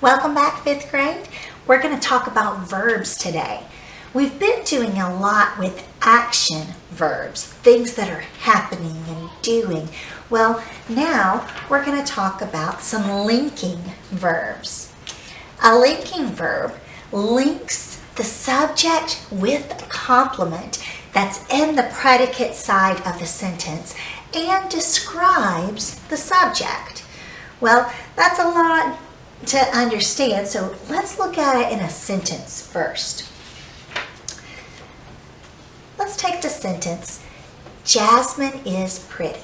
Welcome back, 5th grade. We're going to talk about verbs today. We've been doing a lot with action verbs, things that are happening and doing. Well, now we're going to talk about some linking verbs. A linking verb links the subject with a complement that's in the predicate side of the sentence and describes the subject. Well, that's a lot to understand, so let's look at it in a sentence first. Let's take the sentence, Jasmine is pretty.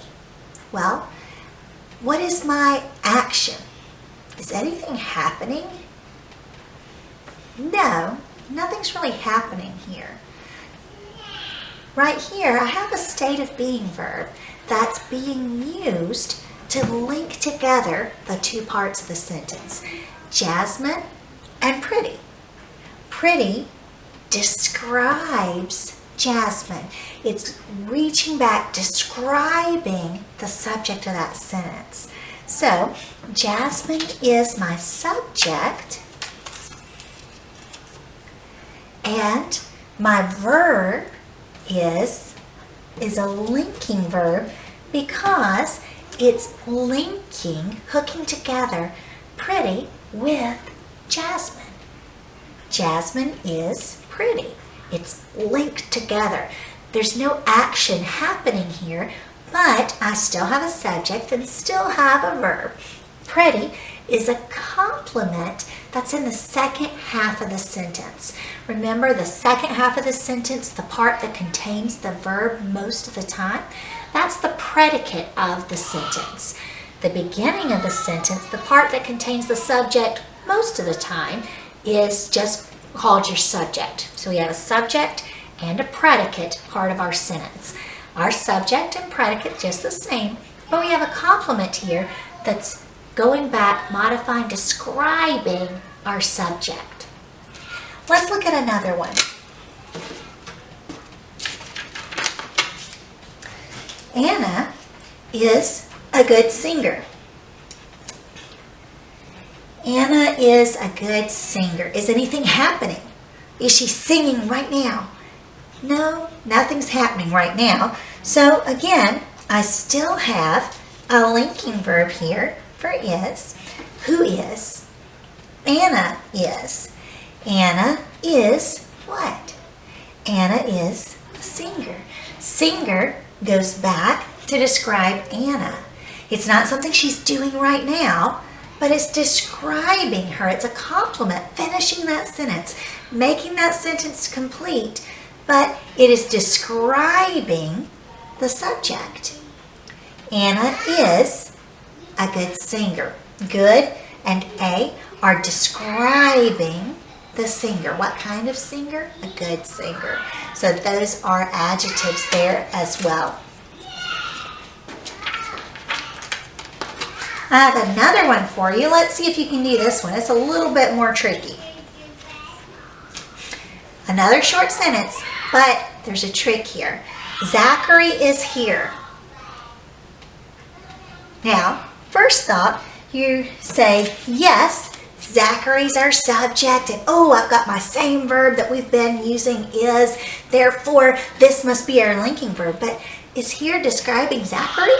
Well, what is my action? Is anything happening? No, nothing's really happening here. Right here, I have a state of being verb that's being used to link together the two parts of the sentence, Jasmine and pretty. Pretty describes Jasmine. It's reaching back, describing the subject of that sentence. So, Jasmine is my subject, and my verb is a linking verb because it's linking, hooking together pretty with Jasmine. Jasmine is pretty. It's linked together. There's no action happening here, but I still have a subject and still have a verb. Pretty is a complement that's in the second half of the sentence. Remember, the second half of the sentence, the part that contains the verb most of the time, that's the predicate of the sentence. The beginning of the sentence, the part that contains the subject most of the time, is just called your subject. So we have a subject and a predicate part of our sentence. Our subject and predicate just the same, but we have a complement here that's going back, modifying, describing our subject. Let's look at another one. Anna is a good singer. Anna is a good singer. Is anything happening? Is she singing right now? No, nothing's happening right now. So again, I still have a linking verb here for is. Who is? Anna is. Anna is what? Anna is a singer. Singer goes back to describe Anna. It's not something she's doing right now, but it's describing her. It's a complement, finishing that sentence, making that sentence complete, but it is describing the subject. Anna is a good singer. Good and a are describing the singer. What kind of singer? A good singer. So those are adjectives there as well. I have another one for you. Let's see if you can do this one. It's a little bit more tricky. Another short sentence, but there's a trick here. Zachary is here. Now, first thought, you say, yes, Zachary's our subject, and oh, I've got my same verb that we've been using is, therefore, this must be our linking verb. But is here describing Zachary?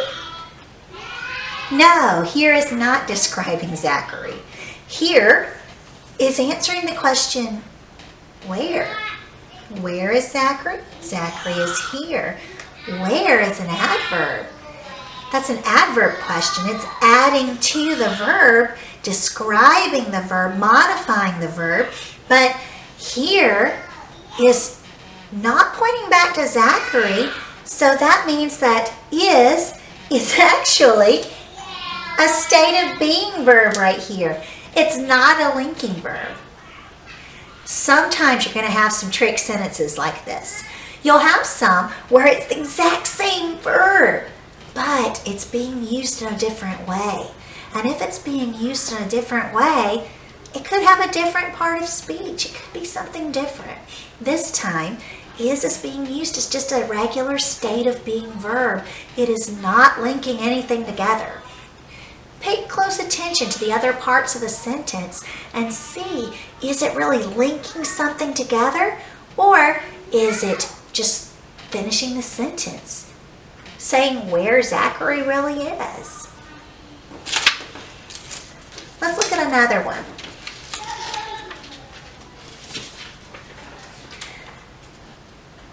No, here is not describing Zachary. Here is answering the question, where? Where is Zachary? Zachary is here. Where is an adverb? That's an adverb question. It's adding to the verb, describing the verb, modifying the verb. But here is not pointing back to Zachary, so that means that is actually a state of being verb right here. It's not a linking verb. Sometimes you're going to have some trick sentences like this. You'll have some where it's the exact same verb, but it's being used in a different way. And if it's being used in a different way, it could have a different part of speech. It could be something different. This time, is being used as just a regular state of being verb. It is not linking anything together. pay close attention to the other parts of the sentence and see, is it really linking something together, or is it just finishing the sentence, saying where Zachary really is? Let's look at another one.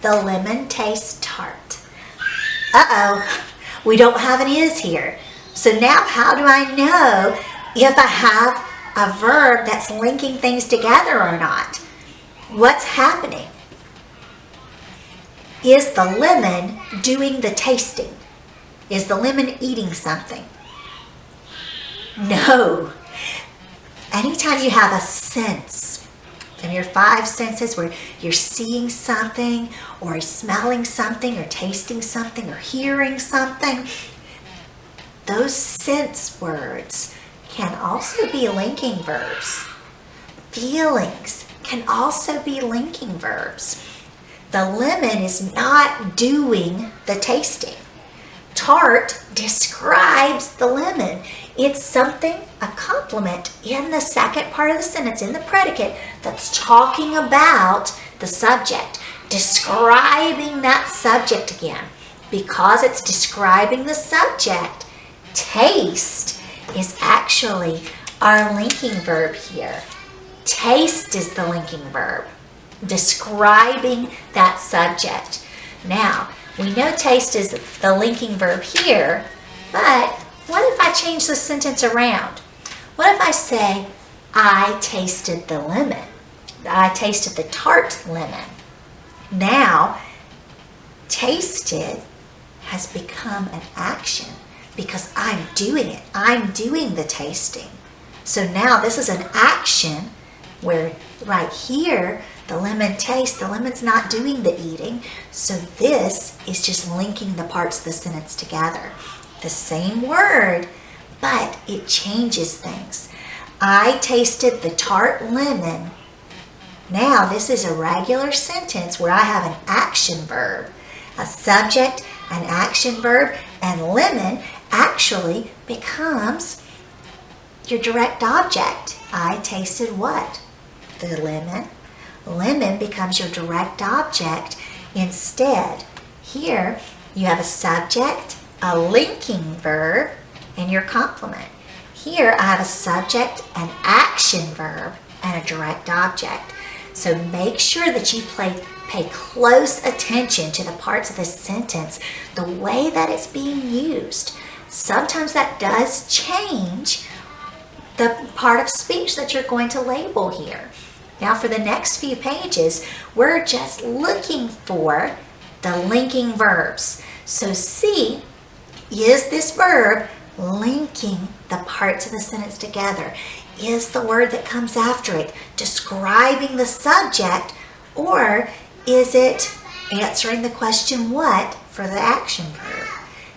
The lemon tastes tart. Uh-oh, we don't have an is here. So now how do I know if I have a verb that's linking things together or not? What's happening? Is the lemon doing the tasting? Is the lemon eating something? No. Anytime you have a sense in your five senses where you're seeing something or smelling something or tasting something or hearing something, those sense words can also be linking verbs. Feelings can also be linking verbs. The lemon is not doing the tasting. Tart describes the lemon. It's something, a complement in the second part of the sentence, in the predicate, that's talking about the subject, describing that subject again. Because it's describing the subject, taste is actually our linking verb here. Taste is the linking verb, describing that subject. Now, we know taste is the linking verb here, but what if I change the sentence around? What if I say, I tasted the lemon? I tasted the tart lemon. Now, tasted has become an action because I'm doing it. I'm doing the tasting. So now this is an action where right here, the lemon tastes, the lemon's not doing the eating. So this is just linking the parts of the sentence together. The same word, but it changes things. I tasted the tart lemon. Now this is a regular sentence where I have an action verb, a subject, an action verb, and lemon actually becomes your direct object. I tasted what? The lemon. Lemon becomes your direct object. Instead, here you have a subject, a linking verb, and your complement. Here I have a subject, an action verb, and a direct object. So make sure that you pay close attention to the parts of this sentence, the way that it's being used. Sometimes that does change the part of speech that you're going to label here. Now for the next few pages, we're just looking for the linking verbs. So see, is this verb linking the parts of the sentence together? Is the word that comes after it describing the subject, or is it answering the question what for the action verb?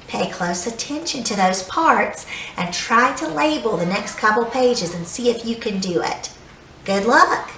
Pay close attention to those parts and try to label the next couple pages and see if you can do it. Good luck!